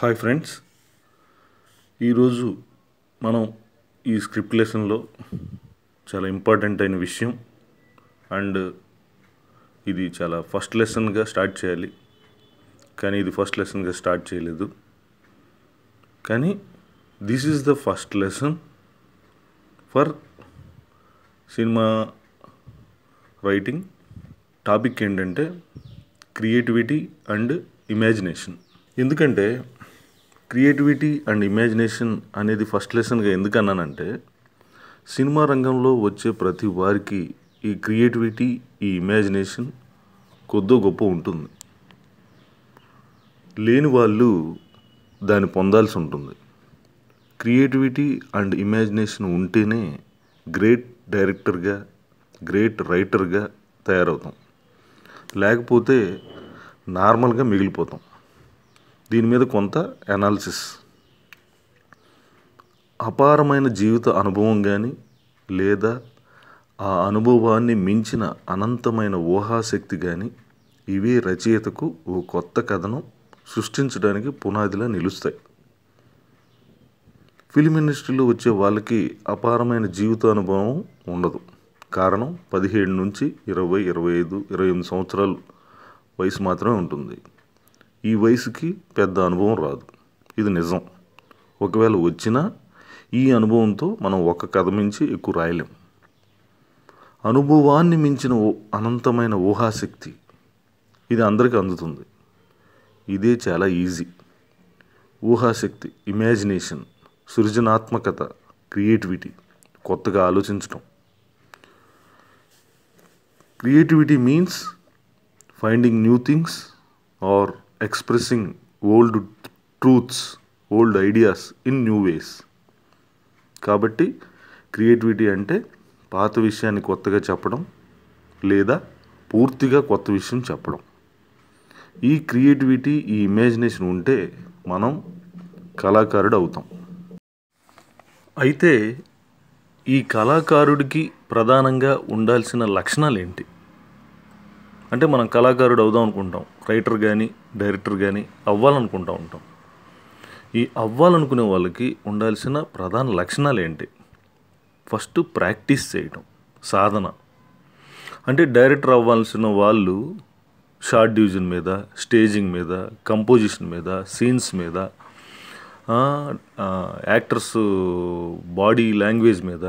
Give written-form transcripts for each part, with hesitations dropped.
Hi friends, ఈరోజు మనం ఈ స్క్రిప్ట్ లెసన్లో చాలా ఇంపార్టెంట్ అయిన విషయం అండ్ ఇది చాలా ఫస్ట్ లెసన్గా స్టార్ట్ చేయాలి, కానీ ఇది ఫస్ట్ లెసన్గా స్టార్ట్ చేయలేదు. కానీ this is the first lesson for cinema writing. Topic ఏంటంటే క్రియేటివిటీ అండ్ ఇమాజినేషన్. ఎందుకంటే క్రియేటివిటీ అండ్ ఇమాజినేషన్ అనేది ఫస్ట్ లెసన్గా ఎందుకన్నానంటే, సినిమా రంగంలో వచ్చే ప్రతి వారికి ఈ క్రియేటివిటీ, ఈ ఇమాజినేషన్ కొద్దో గొప్ప ఉంటుంది. లేని వాళ్ళు దాన్ని పొందాల్సి ఉంటుంది. క్రియేటివిటీ అండ్ ఇమాజినేషన్ ఉంటేనే గ్రేట్ డైరెక్టర్గా, గ్రేట్ రైటర్గా తయారవుతాం. లేకపోతే నార్మల్గా మిగిలిపోతాం. దీని మీద కొంత అనాలిసిస్. అపారమైన జీవిత అనుభవం కానీ లేదా ఆ అనుభవాన్ని మించిన అనంతమైన ఊహాశక్తి కానీ ఇవే రచయితకు ఓ కొత్త కథను సృష్టించడానికి పునాదిలా నిలుస్తాయి. ఫిలిం ఇండస్ట్రీలో వచ్చే వాళ్ళకి అపారమైన జీవిత అనుభవం ఉండదు. కారణం 17 నుంచి 20, 25, 28 సంవత్సరాలు వయసు మాత్రమే ఉంటుంది. ఈ వయసుకి పెద్ద అనుభవం రాదు. ఇది నిజం. ఒకవేళ వచ్చినా ఈ అనుభవంతో మనం ఒక కథ మించి ఎక్కువ రాయలేం. అనుభవాన్ని మించిన అనంతమైన ఊహాశక్తి ఇది అందరికీ అందుతుంది. ఇదే చాలా ఈజీ. ఊహాశక్తి, ఇమాజినేషన్, సృజనాత్మకత, క్రియేటివిటీ, కొత్తగా ఆలోచించటం. Creativity means finding new things or expressing old truths, old ideas in new ways. కాబట్టి క్రియేటివిటీ అంటే పాత విషయాన్ని కొత్తగా చెప్పడం లేదా పూర్తిగా కొత్త విషయం చెప్పడం. ఈ క్రియేటివిటీ, ఈ ఇమాజినేషన్ ఉంటే మనం కళాకారుడు అవుతాం. అయితే ఈ కళాకారుడికి ప్రధానంగా ఉండాల్సిన లక్షణాలు ఏంటి? అంటే మనం కళాకారుడు అవుదాం అనుకుంటాం, రైటర్ కానీ డైరెక్టర్ కానీ అవ్వాలనుకుంటూ ఉంటాం. ఈ అవ్వాలనుకునే వాళ్ళకి ఉండాల్సిన ప్రధాన లక్షణాలు ఏంటి? ఫస్ట్ ప్రాక్టీస్ చేయటం, సాధన. అంటే డైరెక్టర్ అవ్వాల్సిన వాళ్ళు షార్ట్ డివిజన్ మీద, స్టేజింగ్ మీద, కంపోజిషన్ మీద, సీన్స్ మీద, యాక్టర్స్ బాడీ లాంగ్వేజ్ మీద,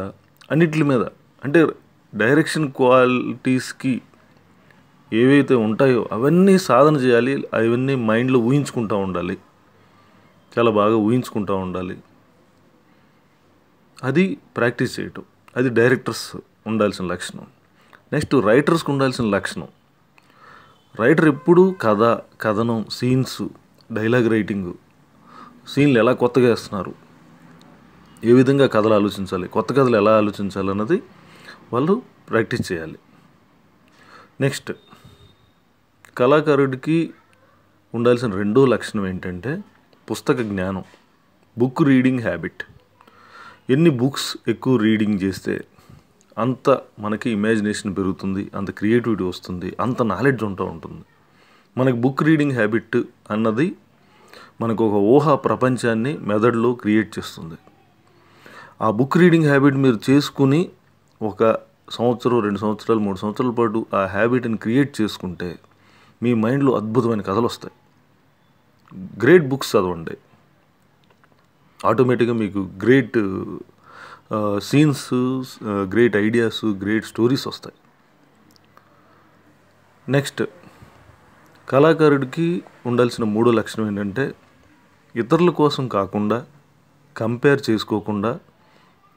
అన్నిటి మీద, అంటే డైరెక్షన్ క్వాలిటీస్కి ఏవైతే ఉంటాయో అవన్నీ సాధన చేయాలి. అవన్నీ మైండ్లో ఊహించుకుంటూ ఉండాలి, చాలా బాగా ఊహించుకుంటూ ఉండాలి. అది ప్రాక్టీస్ చేయటం. అది డైరెక్టర్స్ ఉండాల్సిన లక్షణం. నెక్స్ట్ రైటర్స్కి ఉండాల్సిన లక్షణం. రైటర్ ఎప్పుడూ కథ, కథనం, సీన్స్, డైలాగ్ రైటింగ్, సీన్లు ఎలా కొత్తగా వేస్తున్నారు, ఏ విధంగా కథలు ఆలోచించాలి, కొత్త కథలు ఎలా ఆలోచించాలి అన్నది వాళ్ళు ప్రాక్టీస్ చేయాలి. నెక్స్ట్ కళాకారుడికి ఉండాల్సిన రెండో లక్షణం ఏంటంటే పుస్తక జ్ఞానం, బుక్ రీడింగ్ హ్యాబిట్. ఎన్ని బుక్స్ ఎక్కువ రీడింగ్ చేస్తే అంత మనకి ఇమాజినేషన్ పెరుగుతుంది, అంత క్రియేటివిటీ వస్తుంది, అంత నాలెడ్జ్ ఉంటూ ఉంటుంది. మనకి బుక్ రీడింగ్ హ్యాబిట్ అన్నది మనకు ఒక ఊహా ప్రపంచాన్ని మెదడులో క్రియేట్ చేస్తుంది. ఆ బుక్ రీడింగ్ హ్యాబిట్ మీరు చేసుకుని ఒక సంవత్సరం, 2 సంవత్సరాలు, 3 సంవత్సరాల పాటు ఆ హ్యాబిట్ని క్రియేట్ చేసుకుంటే మీ మైండ్లో అద్భుతమైన కథలు వస్తాయి. గ్రేట్ బుక్స్ చదవండి, ఆటోమేటిక్గా మీకు great scenes, great ideas, great stories వస్తాయి. నెక్స్ట్ కళాకారుడికి ఉండాల్సిన మూడో లక్షణం ఏంటంటే ఇతరుల కోసం కాకుండా, కంపేర్ చేసుకోకుండా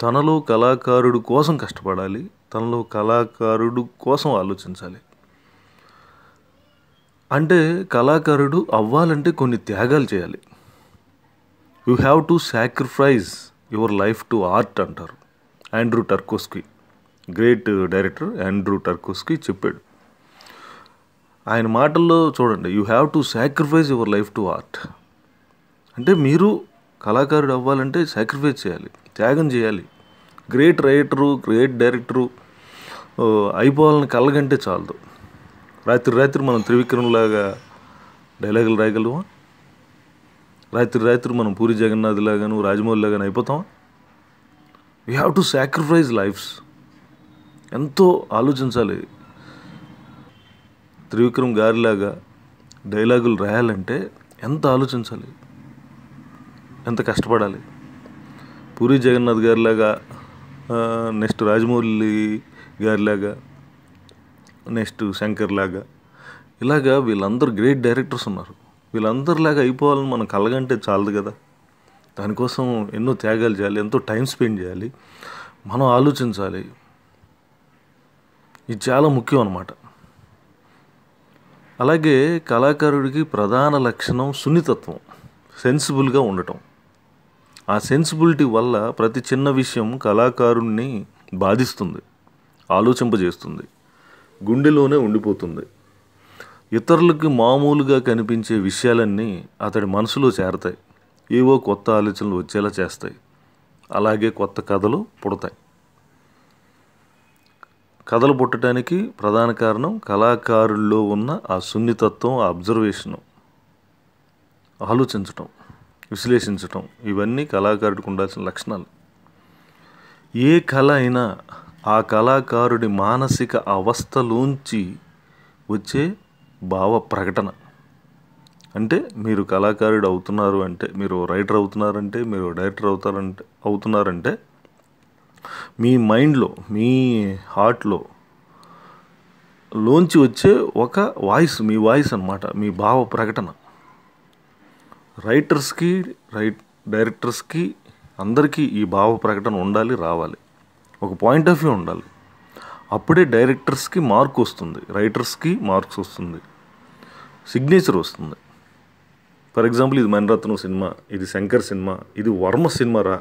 తనలో కళాకారుడు కోసం కష్టపడాలి, తనలో కళాకారుడు కోసం ఆలోచించాలి. అంటే కళాకారుడు అవ్వాలంటే కొన్ని త్యాగాలు చేయాలి. You have to sacrifice your life to art అంటారు. ఆండ్రూ టర్కోస్కీ, గ్రేట్ డైరెక్టర్ ఆండ్రూ టర్కోస్కీ చెప్పాడు. ఆయన మాటల్లో చూడండి, you have to sacrifice your life to art. అంటే మీరు కళాకారుడు అవ్వాలంటే సాక్రిఫైస్ చేయాలి, త్యాగం చేయాలి. గ్రేట్ రైటరు, గ్రేట్ డైరెక్టరు అయిపోవాలని కళ్ళగంటే చాలదు. రాత్రి మనం త్రివిక్రమ్ లాగా డైలాగులు రాయగలవా? రాత్రి మనం పూరి జగన్నాథ్ లాగాను రాజమౌళి లాగాను అయిపోతాం. We have to sacrifice lives. ఎంతో ఆలోచించాలి. త్రివిక్రమ్ గారిలాగా డైలాగులు రాయాలంటే ఎంత ఆలోచించాలి, ఎంత కష్టపడాలి. పూరి జగన్నాథ్ గారిలాగా, నెక్స్ట్ రాజమౌళి గారిలాగా, నెక్స్ట్ శంకర్ లాగా, ఇలాగా వీళ్ళందరూ గ్రేట్ డైరెక్టర్స్ ఉన్నారు. వీళ్ళందరిలాగా అయిపోవాలని మనం కలగంటే చాలదు కదా. దానికోసం ఎన్నో త్యాగాలు చేయాలి, ఎంతో టైం స్పెండ్ చేయాలి, మనం ఆలోచించాలి. ఇది చాలా ముఖ్యం అన్నమాట. అలాగే కళాకారుడికి ప్రధాన లక్షణం సున్నితత్వం, సెన్సిబుల్గా ఉండటం. ఆ సెన్సిబిలిటీ వల్ల ప్రతి చిన్న విషయం కళాకారుణ్ణి బాధిస్తుంది, ఆలోచింపజేస్తుంది, గుండెలోనే ఉండిపోతుంది. ఇతరులకి మామూలుగా కనిపించే విషయాలన్నీ అతడి మనసులో చేరతాయి, ఏవో కొత్త ఆలోచనలు వచ్చేలా చేస్తాయి. అలాగే కొత్త కథలు పుడతాయి. కథలు పుట్టడానికి ప్రధాన కారణం కళాకారుల్లో ఉన్న ఆ సున్నితత్వం, ఆ అబ్జర్వేషను, ఆలోచించటం, విశ్లేషించటం. ఇవన్నీ కళాకారుడికి ఉండాల్సిన లక్షణాలు. ఏ కళ అయినా ఆ కళాకారుడి మానసిక అవస్థలోంచి వచ్చే భావ ప్రకటన. అంటే మీరు కళాకారుడు అవుతున్నారు అంటే, మీరు రైటర్ అవుతున్నారంటే, మీరు డైరెక్టర్ అవుతున్నారంటే మీ మైండ్లో, మీ హార్ట్లో లోంచి వచ్చే ఒక వాయిస్, మీ వాయిస్ అన్నమాట, మీ భావ ప్రకటన. రైటర్స్కి, డైరెక్టర్స్కి అందరికీ ఈ భావ ప్రకటన ఉండాలి, రావాలి. ఒక పాయింట్ ఆఫ్ వ్యూ ఉండాలి. అప్పుడే డైరెక్టర్స్కి మార్క్ వస్తుంది, రైటర్స్కి మార్క్స్ వస్తుంది, సిగ్నేచర్ వస్తుంది. ఫర్ ఎగ్జాంపుల్, ఇది మణిరత్నం సినిమా, ఇది శంకర్ సినిమా, ఇది వర్మ సినిమా రా,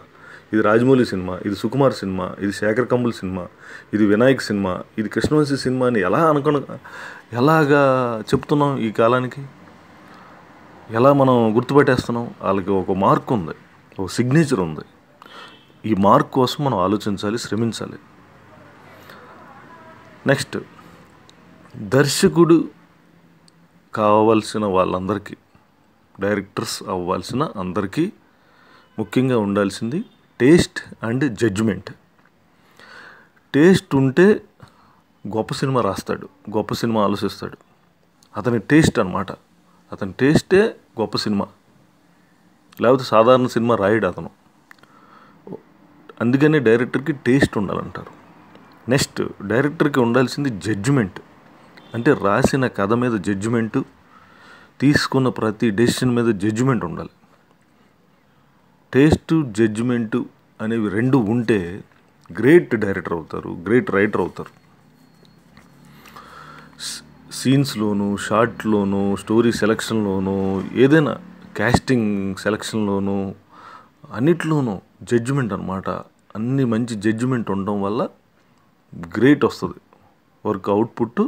ఇది రాజమౌళి సినిమా, ఇది సుకుమార్ సినిమా, ఇది శేఖర్ కమ్ముల్ సినిమా, ఇది వినాయక్ సినిమా, ఇది కృష్ణవంశీ సినిమా అని ఎలాగా చెప్తున్నాం ఈ కాలానికి? ఎలా మనం గుర్తుపెట్టేస్తున్నాం? వాళ్ళకి ఒక మార్క్ ఉంది, ఒక సిగ్నేచర్ ఉంది. ఈ మార్క్ కోసం మనం ఆలోచించాలి, శ్రమించాలి. నెక్స్ట్, దర్శకుడు కావాల్సిన వాళ్ళందరికీ, డైరెక్టర్స్ అవ్వాల్సిన అందరికీ ముఖ్యంగా ఉండాల్సింది టేస్ట్ అండ్ జడ్జిమెంట్. టేస్ట్ ఉంటే గొప్ప సినిమా రాస్తాడు, గొప్ప సినిమా ఆలోచిస్తాడు. అతని టేస్ట్ అన్నమాట, అతని టేస్టే గొప్ప సినిమా. లేకపోతే సాధారణ సినిమా రాయడు అతను. అందుకనే డైరెక్టర్కి టేస్ట్ ఉండాలంటారు. నెక్స్ట్, డైరెక్టర్కి ఉండాల్సింది జడ్జిమెంట్. అంటే రాసిన కథ మీద జడ్జిమెంటు, తీసుకున్న ప్రతి డెసిషన్ మీద జడ్జిమెంట్ ఉండాలి. టేస్టు, జడ్జిమెంటు అనేవి రెండు ఉంటే గ్రేట్ డైరెక్టర్ అవుతారు, గ్రేట్ రైటర్ అవుతారు. సీన్స్లోను, షార్ట్లోను, స్టోరీ సెలక్షన్లోను, ఏదైనా క్యాస్టింగ్ సెలక్షన్లోను, అన్నిట్లోనూ జడ్జిమెంట్ అన్నమాట. అన్ని మంచి జడ్జిమెంట్ ఉండడం వల్ల గ్రేట్ వస్తుంది, వర్క్ అవుట్పుట్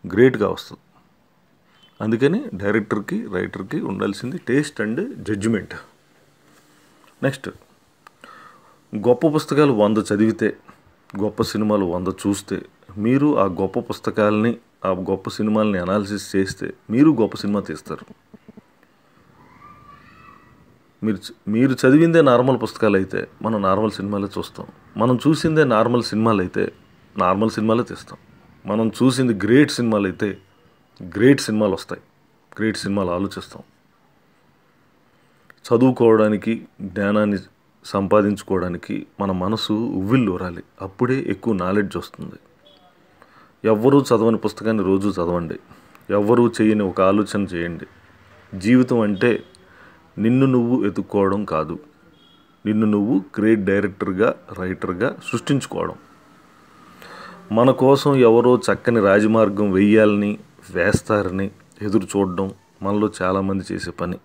గ్రేట్గా వస్తుంది. అందుకని డైరెక్టర్కి, రైటర్కి ఉండాల్సింది టేస్ట్ అండ్ జడ్జిమెంట్. నెక్స్ట్, గొప్ప పుస్తకాలు 100 చదివితే, గొప్ప సినిమాలు 100 చూస్తే, మీరు ఆ గొప్ప పుస్తకాలని, ఆ గొప్ప సినిమాలని అనాలిసిస్ చేస్తే మీరు గొప్ప సినిమా తీస్తారు. మీరు చదివిందే నార్మల్ పుస్తకాలు అయితే మనం నార్మల్ సినిమాలే చూస్తాం. మనం చూసిందే నార్మల్ సినిమాలు అయితే నార్మల్ సినిమాలే తీస్తాం. మనం చూసింది గ్రేట్ సినిమాలు అయితే గ్రేట్ సినిమాలు వస్తాయి, గ్రేట్ సినిమాలు ఆలోచిస్తాం. చదువుకోవడానికి, జ్ఞానాన్ని సంపాదించుకోవడానికి మన మనసు ఉవ్విళ్ళూరాలి. అప్పుడే ఎక్కువ నాలెడ్జ్ వస్తుంది. ఎవ్వరూ చదవని పుస్తకాన్ని రోజు చదవండి. ఎవ్వరూ చేయని ఒక ఆలోచన చేయండి. జీవితం అంటే నిన్ను నువ్వు ఎత్తుక్కోవడం కాదు, నిన్ను నువ్వు గ్రేట్ డైరెక్టర్గా, రైటర్గా సృష్టించుకోవడం. మన కోసం ఎవరో చక్కని రాజమార్గం వెయ్యాలని, వేస్తారని ఎదురు చూడడం మనలో చాలామంది చేసే పని.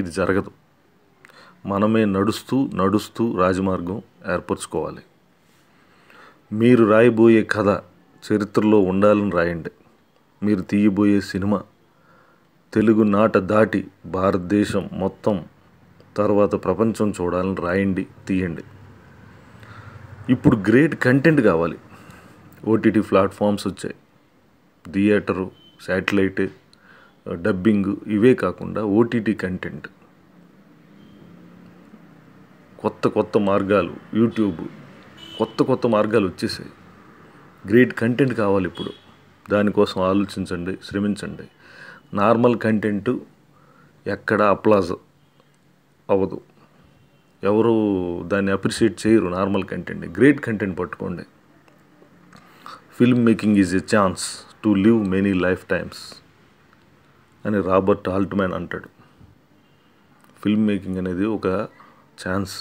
ఇది జరగదు. మనమే నడుస్తూ రాజమార్గం ఏర్పరచుకోవాలి. మీరు రాయబోయే కథ చరిత్రలో ఉండాలని రాయండి. మీరు తీయబోయే సినిమా తెలుగు నాట దాటి భారతదేశం మొత్తం, తర్వాత ప్రపంచం చూడాలని రాయండి, తీయండి. ఇప్పుడు గ్రేట్ కంటెంట్ కావాలి. ఓటీటీ ప్లాట్ఫామ్స్ వచ్చాయి. థియేటరు, శాటిలైట్, డబ్బింగ్, ఇవే కాకుండా ఓటీటీ కంటెంట్. కొత్త కొత్త మార్గాలు, యూట్యూబ్, కొత్త కొత్త మార్గాలు వచ్చేసాయి. గ్రేట్ కంటెంట్ కావాలి ఇప్పుడు. దానికోసం ఆలోచించండి, శ్రమించండి. నార్మల్ కంటెంట్ ఎక్కడ అప్లాజ్ అవ్వదు, ఎవరు దాన్ని అప్రిషియేట్ చేయరు. నార్మల్ కంటెంట్, గ్రేట్ కంటెంట్ పట్టుకోండి. Film making is a chance to live many life times అని రాబర్ట్ ఆల్ట్మ్యాన్ అంటాడు. ఫిల్మ్ మేకింగ్ అనేది ఒక ఛాన్స్.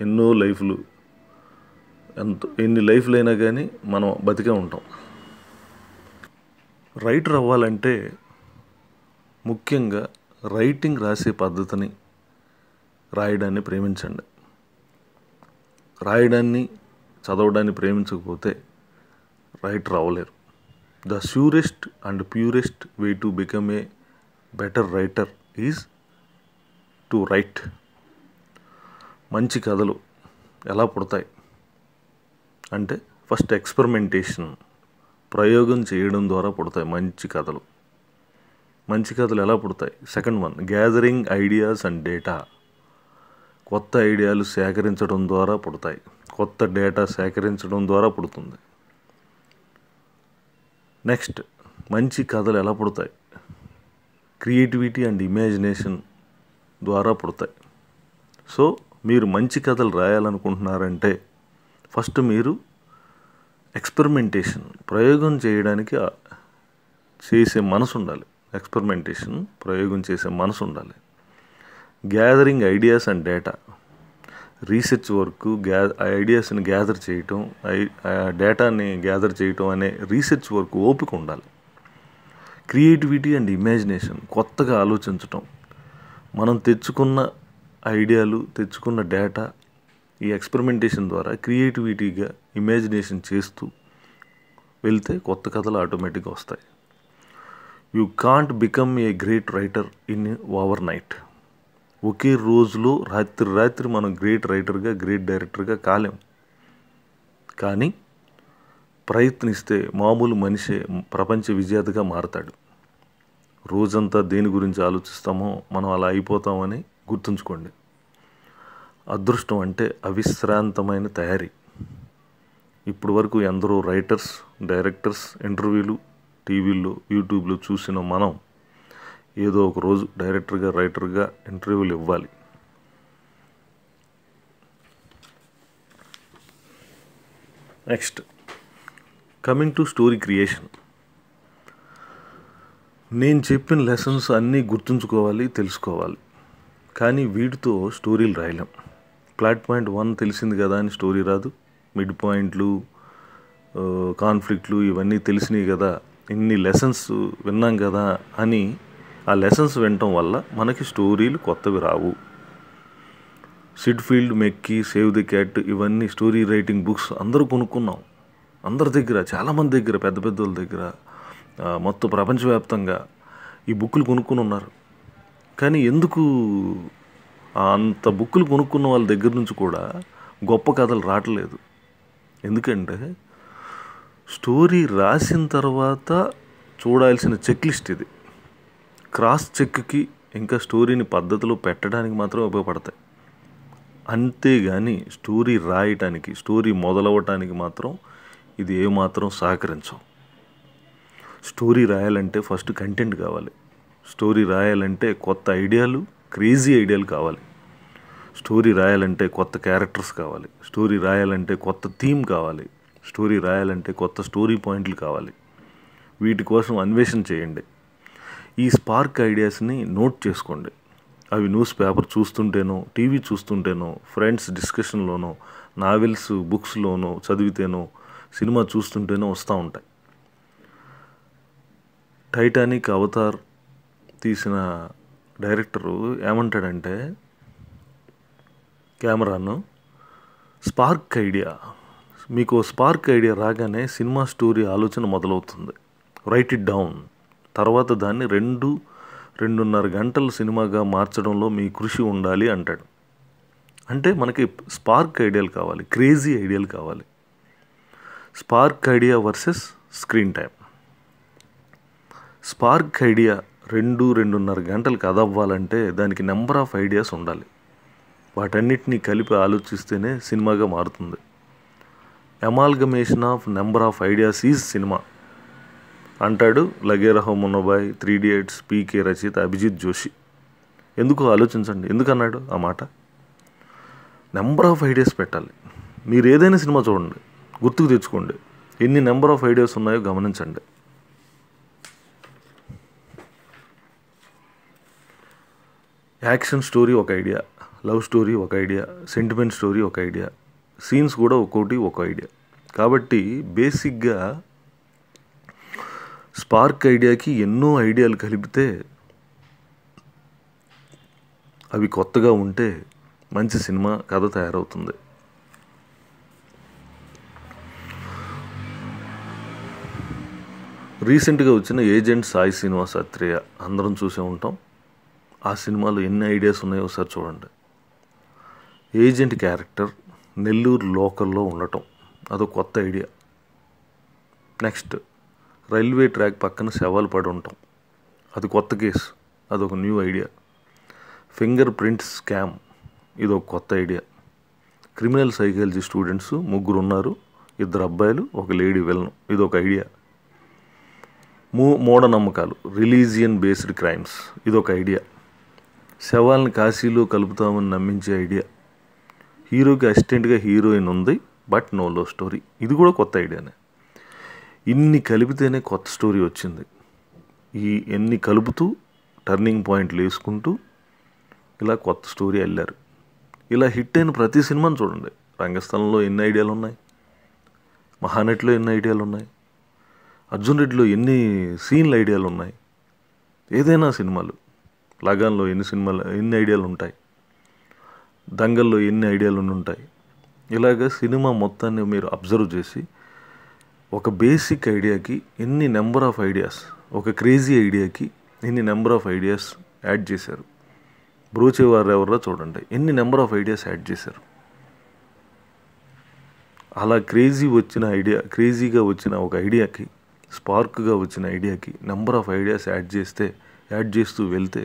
ఎన్నో లైఫ్లు, ఎన్ని లైఫ్లు అయినా కానీ మనం బతికే ఉంటాం. రైటర్ అవ్వాలంటే ముఖ్యంగా రైటింగ్ రాసే పద్ధతిని, రాయడాన్ని ప్రేమించండి. రాయడాన్ని, చదవడాన్ని ప్రేమించకపోతే రైటర్ అవ్వలేరు. The surest and purest way to become a better writer is to write. మంచి కథలు ఎలా పుడతాయి అంటే ఫస్ట్ ఎక్స్పెరిమెంటేషన్, ప్రయోగం చేయడం ద్వారా పుడతాయి మంచి కథలు. మంచి కథలు ఎలా పుడతాయి? Second one, gathering ideas and data. కొత్త ఐడియాలు సేకరించడం ద్వారా పుడతాయి, కొత్త డేటా సేకరించడం ద్వారా పుడుతుంది. నెక్స్ట్, మంచి కథలు ఎలా పుడతాయి? క్రియేటివిటీ అండ్ ఇమాజినేషన్ ద్వారా పుడతాయి. సో మీరు మంచి కథలు రాయాలనుకుంటున్నారంటే ఫస్ట్ మీరు ఎక్స్పెరిమెంటేషన్, ప్రయోగం చేయడానికి చేసే మనసు ఉండాలి. ఎక్స్పెరిమెంటేషన్, ప్రయోగం చేసే మనసు ఉండాలి. Gathering ideas and data, research work, ఐడియాస్ని గ్యాదర్ చేయటం, డేటాని గ్యాదర్ చేయటం అనే రీసెర్చ్ వర్క్ ఓపిక ఉండాలి. క్రియేటివిటీ అండ్ ఇమాజినేషన్, కొత్తగా ఆలోచించటం. మనం తెచ్చుకున్న ఐడియాలు, తెచ్చుకున్న డేటా ఈ ఎక్స్పెరిమెంటేషన్ ద్వారా క్రియేటివిటీగా ఇమాజినేషన్ చేస్తూ వెళ్తే కొత్త కథలు ఆటోమేటిక్గా వస్తాయి. You can't become a great writer in overnight. ఒకే రోజులో రాత్రి మనం గ్రేట్ రైటర్గా, గ్రేట్ డైరెక్టర్గా కాలేం. కానీ ప్రయత్నిస్తే మామూలు మనిషే ప్రపంచ విజేతగా మారతాడు. రోజంతా దేని గురించి ఆలోచిస్తామో మనం అలా అయిపోతామని గుర్తుంచుకోండి. అదృష్టం అంటే అవిశ్రాంతమైన తయారీ. ఇప్పుడు వరకు ఎందరో రైటర్స్, డైరెక్టర్స్ ఇంటర్వ్యూలు టీవీల్లో, యూట్యూబ్లో చూసిన మనం ఏదో ఒక రోజు డైరెక్టర్గా, రైటర్గా ఇంటర్వ్యూలు ఇవ్వాలి. Next, coming to story creation. నేను చెప్పిన లెసన్స్ అన్నీ గుర్తుంచుకోవాలి, తెలుసుకోవాలి. కానీ వీటితో స్టోరీలు రాయలేం. ప్లాట్ పాయింట్ 1 తెలిసింది కదా అని స్టోరీ రాదు. మిడ్ పాయింట్లు, కాన్ఫ్లిక్ట్లు ఇవన్నీ తెలిసినాయి కదా, ఇన్ని లెసన్స్ విన్నాం కదా అని ఆ లెసన్స్ వినటం వల్ల మనకి స్టోరీలు కొత్తవి రావు. Syd Field, McKee, Save the Cat ఇవన్నీ స్టోరీ రైటింగ్ బుక్స్ అందరూ కొనుక్కున్నాం. అందరి దగ్గర, చాలామంది దగ్గర, పెద్ద పెద్దోళ్ళ దగ్గర, మొత్తం ప్రపంచవ్యాప్తంగా ఈ బుక్కులు కొనుక్కుని ఉన్నారు. కానీ ఎందుకు అంత బుక్కులు కొనుక్కున్న వాళ్ళ దగ్గర నుంచి కూడా గొప్ప కథలు రావట్లేదు? ఎందుకంటే స్టోరీ రాసిన తర్వాత చూడాల్సిన చెక్ లిస్ట్ ఇది. క్రాస్ చెక్కి ఇంకా స్టోరీని పద్ధతిలో పెట్టడానికి మాత్రం ఉపయోగపడతాయి. అంతేగాని స్టోరీ రాయటానికి, స్టోరీ మొదలవటానికి మాత్రం ఇది ఏమాత్రం సహకరించవు. స్టోరీ రాయాలంటే ఫస్ట్ కంటెంట్ కావాలి. స్టోరీ రాయాలంటే కొత్త ఐడియాలు, క్రేజీ ఐడియాలు కావాలి. స్టోరీ రాయాలంటే కొత్త క్యారెక్టర్స్ కావాలి. స్టోరీ రాయాలంటే కొత్త థీమ్ కావాలి. స్టోరీ రాయాలంటే కొత్త స్టోరీ పాయింట్లు కావాలి. వీటి కోసం అన్వేషణ చేయండి. ఈ స్పార్క్ ఐడియాస్ని నోట్ చేసుకోండి. అవి న్యూస్ పేపర్ చూస్తుంటేనో, టీవీ చూస్తుంటేనో, ఫ్రెండ్స్ డిస్కషన్లోనో, నావెల్స్ బుక్స్లోనో చదివితేనో, సినిమా చూస్తుంటేనో వస్తూ ఉంటాయి. టైటానిక్, అవతార్ తీసిన డైరెక్టరు ఏమంటాడంటే, కెమెరాను స్పార్క్ ఐడియా, మీకు స్పార్క్ ఐడియా రాగానే సినిమా స్టోరీ ఆలోచన మొదలవుతుంది. Write it down. తర్వాత దాన్ని 2-2.5 గంటల సినిమాగా మార్చడంలో మీ కృషి ఉండాలి అంటాడు. అంటే మనకి స్పార్క్ ఐడియాలు కావాలి, క్రేజీ ఐడియాలు కావాలి. Spark idea versus screen time. Spark idea 2-2.5 గంటలు కథ అవ్వాలంటే దానికి నెంబర్ ఆఫ్ ఐడియాస్ ఉండాలి. వాటన్నిటినీ కలిపి ఆలోచిస్తేనే సినిమాగా మారుతుంది. Amalgamation of number of ideas is cinema అంటాడు లగేరహో మున్నబాయ్, 3 Idiots పీకే రచయిత అభిజిత్ జోషి. ఎందుకు ఆలోచించండి, ఎందుకన్నాడు ఆ మాట? నెంబర్ ఆఫ్ ఐడియాస్ పెట్టాలి. మీరు ఏదైనా సినిమా చూడండి, గుర్తుకు తెచ్చుకోండి, ఎన్ని నెంబర్ ఆఫ్ ఐడియాస్ ఉన్నాయో గమనించండి. యాక్షన్ స్టోరీ ఒక ఐడియా, లవ్ స్టోరీ ఒక ఐడియా, సెంటిమెంట్ స్టోరీ ఒక ఐడియా, సీన్స్ కూడా ఒక్కోటి ఒక ఐడియా. కాబట్టి బేసిక్గా స్పార్క్ ఐడియాకి ఎన్నో ఐడియాలు కలిపితే, అవి కొత్తగా ఉంటే మంచి సినిమా కథ తయారవుతుంది. రీసెంట్గా వచ్చిన ఏజెంట్ సాయి శ్రీనివాస్ అత్రేయ అందరం చూసే ఉంటాం. ఆ సినిమాలో ఎన్ని ఐడియాస్ ఉన్నాయో ఒకసారి చూడండి. ఏజెంట్ క్యారెక్టర్ నెల్లూరు లోకల్లో ఉండటం అదొక కొత్త ఐడియా. నెక్స్ట్, రైల్వే ట్రాక్ పక్కన శవాలు పడి ఉంటాం, అది కొత్త కేసు, అదొక new idea. Finger print scam, ఇదొక కొత్త ఐడియా. క్రిమినల్ సైకాలజీ స్టూడెంట్స్ 3 ఉన్నారు, 2 అబ్బాయిలు, 1 లేడీ విలన్, ఇదొక ఐడియా. మూఢనమ్మకాలు, రిలీజియన్ బేస్డ్ క్రైమ్స్, ఇదొక ఐడియా. శవాలను కాశీలో కలుపుతామని నమ్మించే ఐడియా. హీరోకి అసిస్టెంట్గా హీరోయిన్ ఉంది, బట్ నో లవ్ స్టోరీ, ఇది కూడా కొత్త ఐడియానే. ఇన్ని కలిపితేనే కొత్త స్టోరీ వచ్చింది. ఎన్ని కలుపుతూ టర్నింగ్ పాయింట్లు వేసుకుంటూ ఇలా కొత్త స్టోరీ వెళ్ళారు. ఇలా హిట్ అయిన ప్రతి సినిమాని చూడండి. రంగస్థలంలో ఎన్ని ఐడియాలు ఉన్నాయి, మహానటిలో ఎన్ని ఐడియాలు ఉన్నాయి, అర్జున్ రెడ్డిలో ఎన్ని సీన్ల ఐడియాలు ఉన్నాయి. ఏదైనా సినిమాలు, లగాన్లో ఎన్ని ఐడియాలు ఉంటాయి, దంగల్లో ఎన్ని ఐడియాలు ఉంటాయి. ఇలాగ సినిమా మొత్తాన్ని మీరు అబ్జర్వ్ చేసి ఒక బేసిక్ ఐడియాకి ఎన్ని నెంబర్ ఆఫ్ ఐడియాస్, ఒక క్రేజీ ఐడియాకి ఎన్ని నెంబర్ ఆఫ్ ఐడియాస్ యాడ్ చేశారు. బ్రోచేవారు ఎవరో చూడండి, ఎన్ని నెంబర్ ఆఫ్ ఐడియాస్ యాడ్ చేశారు. అలా క్రేజీగా వచ్చిన ఒక ఐడియాకి, స్పార్క్గా వచ్చిన ఐడియాకి నెంబర్ ఆఫ్ ఐడియాస్ యాడ్ చేస్తూ వెళ్తే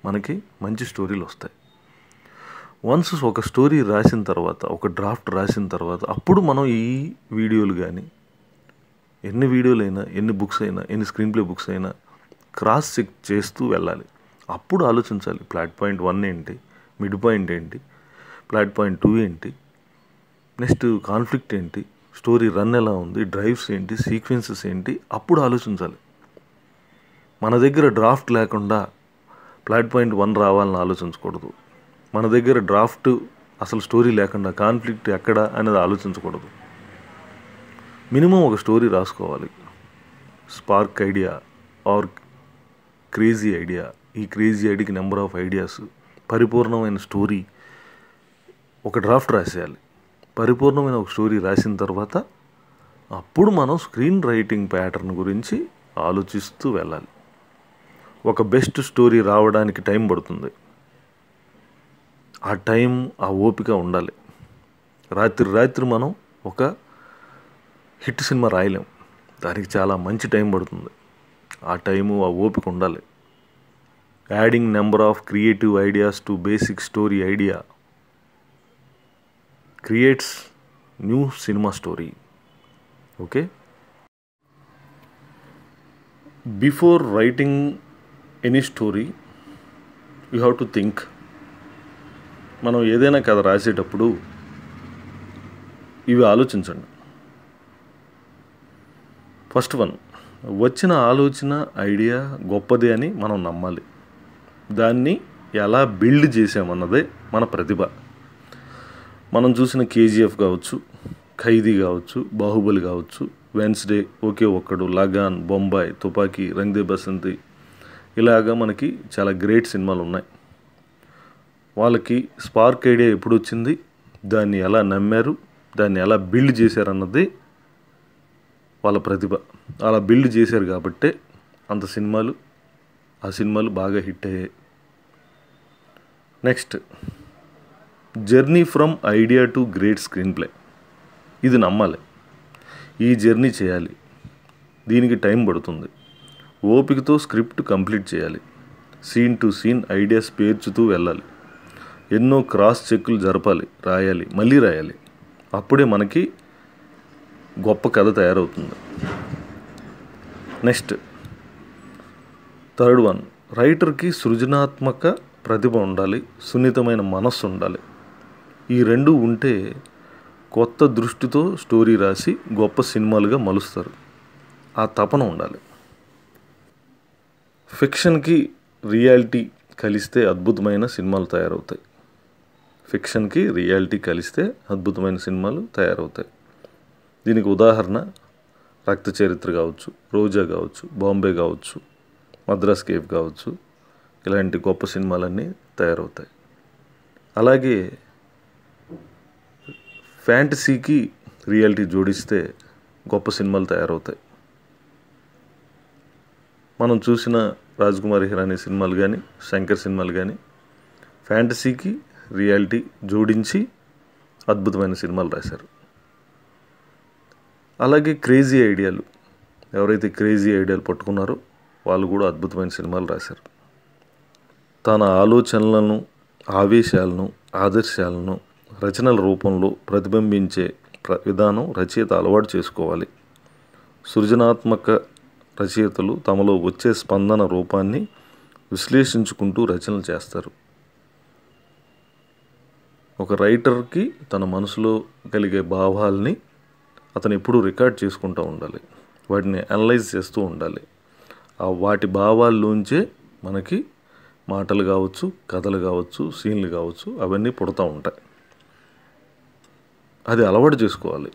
మనకి మంచి స్టోరీలు వస్తాయి. వన్స్ ఒక స్టోరీ రాసిన తర్వాత, ఒక డ్రాఫ్ట్ రాసిన తర్వాత, అప్పుడు మనం ఈ వీడియోలు కానీ, ఎన్ని వీడియోలైనా, ఎన్ని బుక్స్ అయినా, ఎన్ని స్క్రీన్ ప్లే బుక్స్ అయినా క్రాస్ చెక్ చేస్తూ వెళ్ళాలి. అప్పుడు ఆలోచించాలి, ప్లాట్ పాయింట్ 1 ఏంటి, మిడ్ పాయింట్ ఏంటి, ప్లాట్ పాయింట్ 2 ఏంటి, నెక్స్ట్ కాన్ఫ్లిక్ట్ ఏంటి, స్టోరీ రన్ ఎలా ఉంది, డ్రైవ్స్ ఏంటి, సీక్వెన్సెస్ ఏంటి, అప్పుడు ఆలోచించాలి. మన దగ్గర డ్రాఫ్ట్ లేకుండా ప్లాట్ పాయింట్ 1 రావాలని ఆలోచించకూడదు. మన దగ్గర డ్రాఫ్ట్ అసలు స్టోరీ లేకుండా కాన్ఫ్లిక్ట్ ఎక్కడ అనేది ఆలోచించకూడదు. మినిమం ఒక స్టోరీ రాసుకోవాలి. Spark idea or crazy idea, ఈ క్రేజీ ఐడియాకి నెంబర్ ఆఫ్ ఐడియాస్, పరిపూర్ణమైన స్టోరీ, ఒక డ్రాఫ్ట్ రాసేయాలి. పరిపూర్ణమైన ఒక స్టోరీ రాసిన తర్వాత అప్పుడు మనం స్క్రీన్ రైటింగ్ ప్యాటర్న్ గురించి ఆలోచిస్తూ వెళ్ళాలి. ఒక బెస్ట్ స్టోరీ రావడానికి టైం పడుతుంది. ఆ టైం, ఆ ఓపిక ఉండాలి. రాత్రి మనం ఒక హిట్ సినిమా రాయలేం, దానికి చాలా మంచి టైం పడుతుంది. ఆ టైము, ఆ ఓపిక ఉండాలి. Adding number of creative ideas to basic story idea creates new cinema story. Okay, before writing any story you have to think. మనం ఏదైనా కథ రాసేటప్పుడు ఇవి ఆలోచించండి. ఫస్ట్ వన్, వచ్చిన ఆలోచన, ఐడియా గొప్పది అని మనం నమ్మాలి. దాన్ని ఎలా బిల్డ్ చేసామన్నదే మన ప్రతిభ. మనం చూసిన కేజీఎఫ్ కావచ్చు, ఖైదీ కావచ్చు, బాహుబలి కావచ్చు, వెన్స్డే, ఒకే ఒక్కడు, లగాన్, బొంబాయి, తుపాకీ, రంగ్ దే బసంతి, ఇలాగా మనకి చాలా గ్రేట్ సినిమాలు ఉన్నాయి. వాళ్ళకి స్పార్క్ ఐడియా ఎప్పుడు వచ్చింది, దాన్ని ఎలా నమ్మారు, దాన్ని ఎలా బిల్డ్ చేశారన్నది వాళ్ళ ప్రతిభ. అలా బిల్డ్ చేశారు కాబట్టే ఆ సినిమాలు బాగా హిట్ అయ్యాయి. Next, journey from idea to great screen play. ఇది నమ్మాలి. ఈ జర్నీ చేయాలి, దీనికి టైం పడుతుంది. ఓపికతో స్క్రిప్ట్ కంప్లీట్ చేయాలి. సీన్ టు సీన్ ఐడియాస్ పేర్చుతూ వెళ్ళాలి. ఎన్నో క్రాస్ చెక్కులు జరపాలి, రాయాలి, మళ్ళీ రాయాలి. అప్పుడే మనకి గొప్ప కథ తయారవుతుంది. నెక్స్ట్ థర్డ్ వన్, రైటర్కి సృజనాత్మక ప్రతిభ ఉండాలి, సున్నితమైన మనస్సు ఉండాలి. ఈ రెండు ఉంటే కొత్త దృష్టితో స్టోరీ రాసి గొప్ప సినిమాలుగా మలుస్తారు. ఆ తపన ఉండాలి. ఫిక్షన్కి రియాలిటీ కలిస్తే అద్భుతమైన సినిమాలు తయారవుతాయి. ఫిక్షన్కి రియాలిటీ కలిస్తే అద్భుతమైన సినిమాలు తయారవుతాయి. దీనికి ఉదాహరణ రక్త చరిత్ర కావచ్చు, రోజా కావచ్చు, బాంబే కావచ్చు, మద్రాస్ కేఫ్ కావచ్చు. ఇలాంటి గొప్ప సినిమాలన్నీ తయారవుతాయి. అలాగే ఫ్యాంటసీకి రియాలిటీ జోడిస్తే గొప్ప సినిమాలు తయారవుతాయి. మనం చూసిన రాజకుమారి హిరానీ సినిమాలు కానీ, శంకర్ సినిమాలు కానీ ఫ్యాంటసీకి రియాలిటీ జోడించి అద్భుతమైన సినిమాలు రాశారు. అలాగే క్రేజీ ఐడియాలు, ఎవరైతే క్రేజీ ఐడియాలు పట్టుకున్నారో వాళ్ళు కూడా అద్భుతమైన సినిమాలు రాశారు. తన ఆలోచనలను, ఆవేశాలను, ఆదర్శాలను రచనల రూపంలో ప్రతిబింబించే విధానం రచయిత అలవాటు చేసుకోవాలి. సృజనాత్మక రచయితలు తమలో వచ్చే స్పందన రూపాన్ని విశ్లేషించుకుంటూ రచనలు చేస్తారు. ఒక రైటర్కి తన మనసులో కలిగే భావాల్ని అతను ఎప్పుడూ రికార్డ్ చేసుకుంటూ ఉండాలి, వాటిని అనలైజ్ చేస్తూ ఉండాలి. వాటి భావాల్లోంచే మనకి మాటలు కావచ్చు, కథలు కావచ్చు, సీన్లు కావచ్చు, అవన్నీ పుడతూ ఉంటాయి. అది అలవాటు చేసుకోవాలి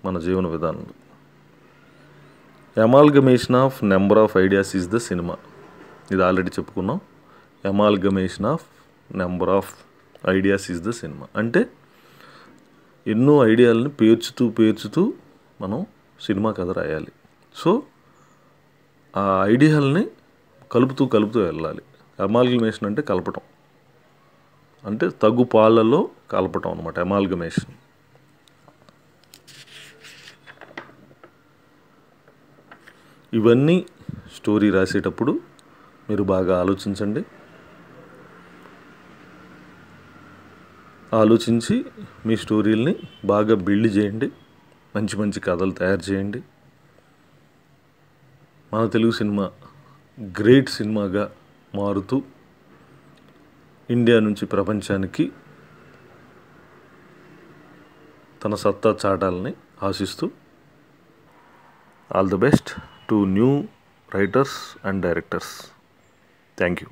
మన జీవన విధానంలో. Amalgamation of number of ideas is the cinema. ఇది ఆల్రెడీ చెప్పుకున్నాం. Amalgamation of number of ideas is the cinema అంటే ఎన్నో ఐడియాలని పేర్చుతూ మనం సినిమా కథ రాయాలి. సో ఆ ఐడియాలని కలుపుతూ వెళ్ళాలి. అమాల్గమేషన్ అంటే కలపటం, అంటే తగు పాలలో కలపటం అన్నమాట అమాల్గమేషన్. ఇవన్నీ స్టోరీ రాసేటప్పుడు మీరు బాగా ఆలోచించండి. ఆలోచించి మీ స్టోరీల్ని బాగా బిల్డ్ చేయండి, మంచి మంచి కథలు తయారు చేయండి. మన తెలుగు సినిమా గ్రేట్ సినిమాగా మారుతూ ఇండియా నుంచి ప్రపంచానికి తన సత్తా చాటాలని ఆశిస్తూ all the best to new writers and directors. Thank you.